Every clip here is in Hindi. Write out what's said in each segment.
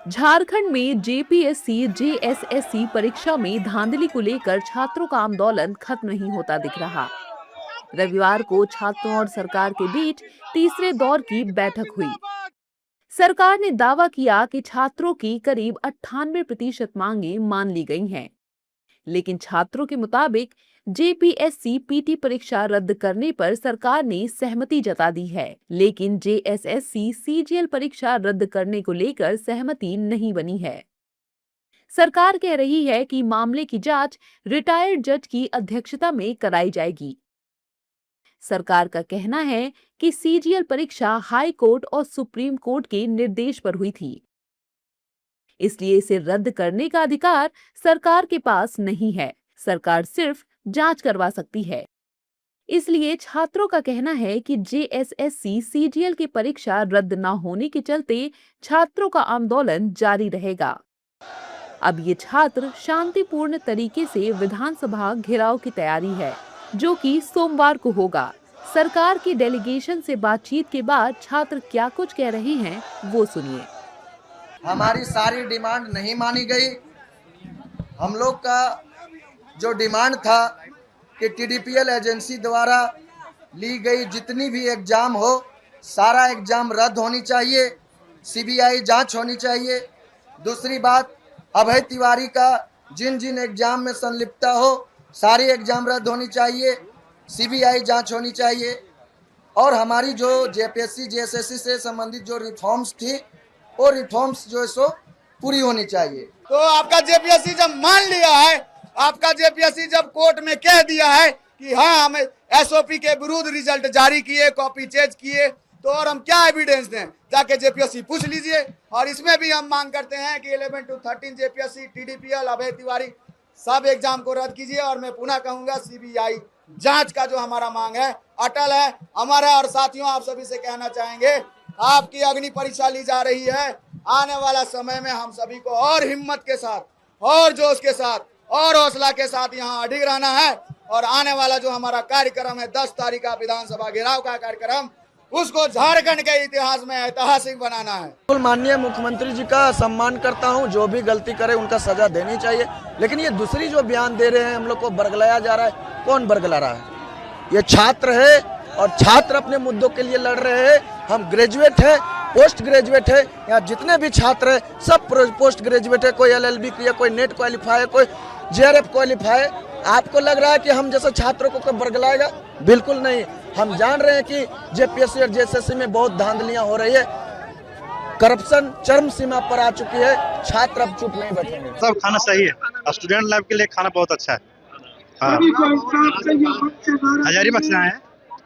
झारखंड में जेपीएससी जेएसएससी परीक्षा में धांधली को लेकर छात्रों का आंदोलन खत्म नहीं होता दिख रहा। रविवार को छात्रों और सरकार के बीच तीसरे दौर की बैठक हुई। सरकार ने दावा किया कि छात्रों की करीब 98% मांगे मान ली गई हैं, लेकिन छात्रों के मुताबिक जेपीएससी पीटी परीक्षा रद्द करने पर सरकार ने सहमति जता दी है, लेकिन जेएसएससी सीजीएल परीक्षा रद्द करने को लेकर सहमति नहीं बनी है। सरकार कह रही है कि मामले की जांच रिटायर्ड जज की अध्यक्षता में कराई जाएगी। सरकार का कहना है कि सीजीएल परीक्षा हाई कोर्ट और सुप्रीम कोर्ट के निर्देश पर हुई थी, इसलिए इसे रद्द करने का अधिकार सरकार के पास नहीं है। सरकार सिर्फ जांच करवा सकती है। इसलिए छात्रों का कहना है कि जेएसएससी सीजीएल की परीक्षा रद्द न होने के चलते छात्रों का आंदोलन जारी रहेगा। अब ये छात्र शांतिपूर्ण तरीके से विधानसभा घेराव की तैयारी है, जो कि सोमवार को होगा। सरकार की डेलीगेशन से बातचीत के बाद छात्र क्या कुछ कह रहे हैं, वो सुनिए। हमारी सारी डिमांड नहीं मानी गई। हम लोग का जो डिमांड था कि टीडीपीएल एजेंसी द्वारा ली गई जितनी भी एग्ज़ाम हो, सारा एग्ज़ाम रद्द होनी चाहिए, सीबीआई जांच होनी चाहिए। दूसरी बात, अभय तिवारी का जिन जिन एग्ज़ाम में संलिप्तता हो, सारी एग्ज़ाम रद्द होनी चाहिए, सीबीआई जांच होनी चाहिए। और हमारी जो जेपीएससी जेएसएससी से संबंधित जो रिफॉर्म्स थी, वो रिफॉर्म्स जो है सो पूरी होनी चाहिए। तो आपका जेपीएससी जब मान लिया है, आपका जेपीएससी जब कोर्ट में कह दिया है कि हाँ हम एसओपी के विरुद्ध रिजल्ट जारी किए, कॉपी चेंज किए, तो और हम क्या एविडेंस दें? जाके जेपीएससी पूछ लीजिए। और इसमें भी हम मांग करते हैं कि 11 to 13 जेपीएससी, टीडीपीएल, अभय तिवारी सब एग्जाम को रद्द कीजिए। और मैं पुनः कहूंगा, सीबीआई जांच का जो हमारा मांग है अटल है, अमर है। और साथियों, आप सभी से कहना चाहेंगे, आपकी अग्नि परीक्षा ली जा रही है। आने वाला समय में हम सभी को और हिम्मत के साथ, और जोश के साथ, और हौसला के साथ यहाँ अडिग रहना है। और आने वाला जो हमारा कार्यक्रम है 10 तारीख का विधानसभा घेराव का कार्यक्रम, उसको झारखंड के इतिहास में ऐतिहासिक बनाना है। माननीय मुख्यमंत्री जी का सम्मान करता हूं, जो भी गलती करे उनका सजा देनी चाहिए। लेकिन ये दूसरी जो बयान दे रहे हैं, हम लोग को बरगलाया जा रहा है। कौन बरगला रहा है? ये छात्र है, और छात्र अपने मुद्दों के लिए लड़ रहे हैं। हम ग्रेजुएट है, पोस्ट ग्रेजुएट है, यहाँ जितने भी छात्र हैं सब पोस्ट ग्रेजुएट है। कोई एलएलबी किया, कोई नेट क्वालिफाई, कोई जेआरएफ क्वालिफाई। आपको लग रहा है कि हम जैसे छात्रों को कोई बरगलाएगा? बिल्कुल नहीं। हम जान रहे हैं कि जेपीएससी और जेएसएससी में बहुत धांधलियां हो रही है, करप्शन चरम सीमा पर आ चुकी है। छात्र अब चुप नहीं बैठेंगे। सब खाना सही है, स्टूडेंट लाइफ के लिए खाना बहुत अच्छा है। हाँ, हजारीबाग से आए हैं।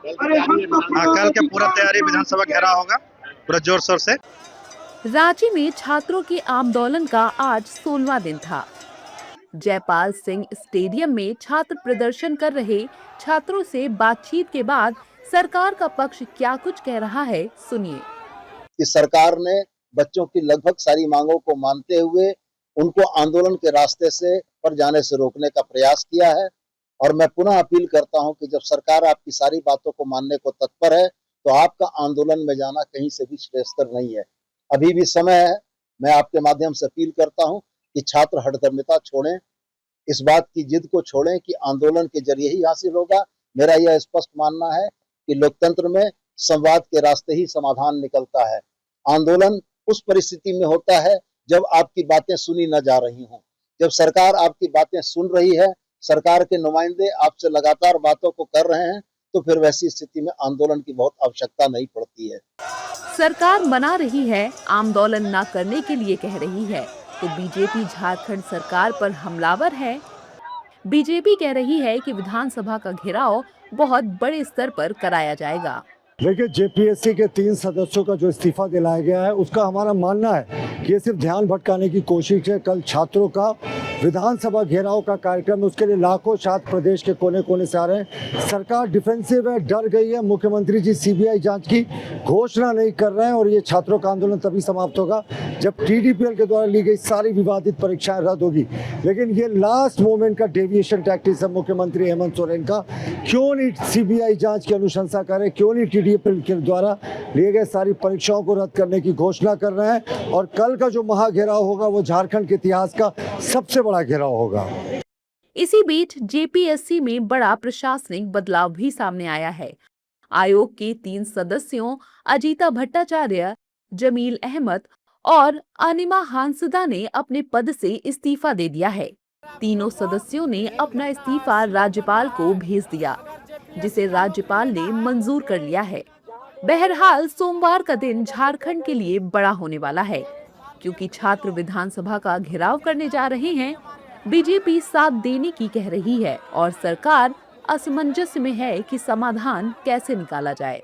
कल के पूरा तैयारी विधानसभा घेराव होगा पूरा जोर शोर से। रांची में छात्रों के आंदोलन का आज 16वां दिन था। जयपाल सिंह स्टेडियम में छात्र प्रदर्शन कर रहे छात्रों से बातचीत के बाद सरकार का पक्ष क्या कुछ कह रहा है, सुनिए। कि सरकार ने बच्चों की लगभग सारी मांगों को मानते हुए उनको आंदोलन के रास्ते से पर जाने से रोकने का प्रयास किया है। और मैं पुनः अपील करता हूं कि जब सरकार आपकी सारी बातों को मानने को तत्पर है, तो आपका आंदोलन में जाना कहीं से भी श्रेयस्कर नहीं है। अभी भी समय है। मैं आपके माध्यम से अपील करता हूं कि छात्र हठधर्मिता छोड़ें, इस बात की जिद को छोड़ें कि आंदोलन के जरिए ही हासिल होगा। मेरा यह स्पष्ट मानना है कि लोकतंत्र में संवाद के रास्ते ही समाधान निकलता है। आंदोलन उस परिस्थिति में होता है जब आपकी बातें सुनी न जा रही हों। जब सरकार आपकी बातें सुन रही है, सरकार के नुमाइंदे आपसे लगातार बातों को कर रहे हैं, तो फिर वैसी स्थिति में आंदोलन की बहुत आवश्यकता नहीं पड़ती है। सरकार मना रही है, आंदोलन न करने के लिए कह रही है, तो बीजेपी झारखंड सरकार पर हमलावर है। बीजेपी कह रही है कि विधानसभा का घेराव बहुत बड़े स्तर पर कराया जाएगा। देखिए, जेपीएससी के 3 सदस्यों का जो इस्तीफा दिलाया गया है, उसका हमारा मानना है कि ये सिर्फ ध्यान भटकाने की कोशिश है। कल छात्रों का विधानसभा घेराव का कार्यक्रम है, उसके लिए लाखों छात्र प्रदेश के कोने कोने से आ रहे हैं। सरकार डिफेंसिव है, डर गई है। मुख्यमंत्री जी सीबीआई जांच की घोषणा नहीं कर रहे हैं और ये छात्रों का आंदोलन तभी समाप्त होगा जब टीडीपीएल के द्वारा ली गई सारी विवादित परीक्षाएं रद्द होगी। लेकिन ये लास्ट मोमेंट का डेविएशन टैक्टिक्स है मुख्यमंत्री हेमंत सोरेन का। क्यों नहीं सीबीआई जांच की अनुशंसा करे, क्यों नहीं टीडीपीएल के द्वारा लिए गए सारी परीक्षाओं को रद्द करने की घोषणा कर रहे हैं। और कल का जो महाघेराव होगा वो झारखंड के इतिहास का सबसे बड़ा घेराव होगा। इसी बीच जेपीएससी में बड़ा प्रशासनिक बदलाव भी सामने आया है। आयोग के 3 सदस्यों अजीता भट्टाचार्य, जमील अहमद और अनिमा हांसदा ने अपने पद से इस्तीफा दे दिया है। तीनों सदस्यों ने अपना इस्तीफा राज्यपाल को भेज दिया, जिसे राज्यपाल ने मंजूर कर लिया है। बहरहाल सोमवार का दिन झारखंड के लिए बड़ा होने वाला है, क्योंकि छात्र विधानसभा का घेराव करने जा रहे हैं। बीजेपी साथ देने की कह रही है और सरकार असमंजस में है कि समाधान कैसे निकाला जाए।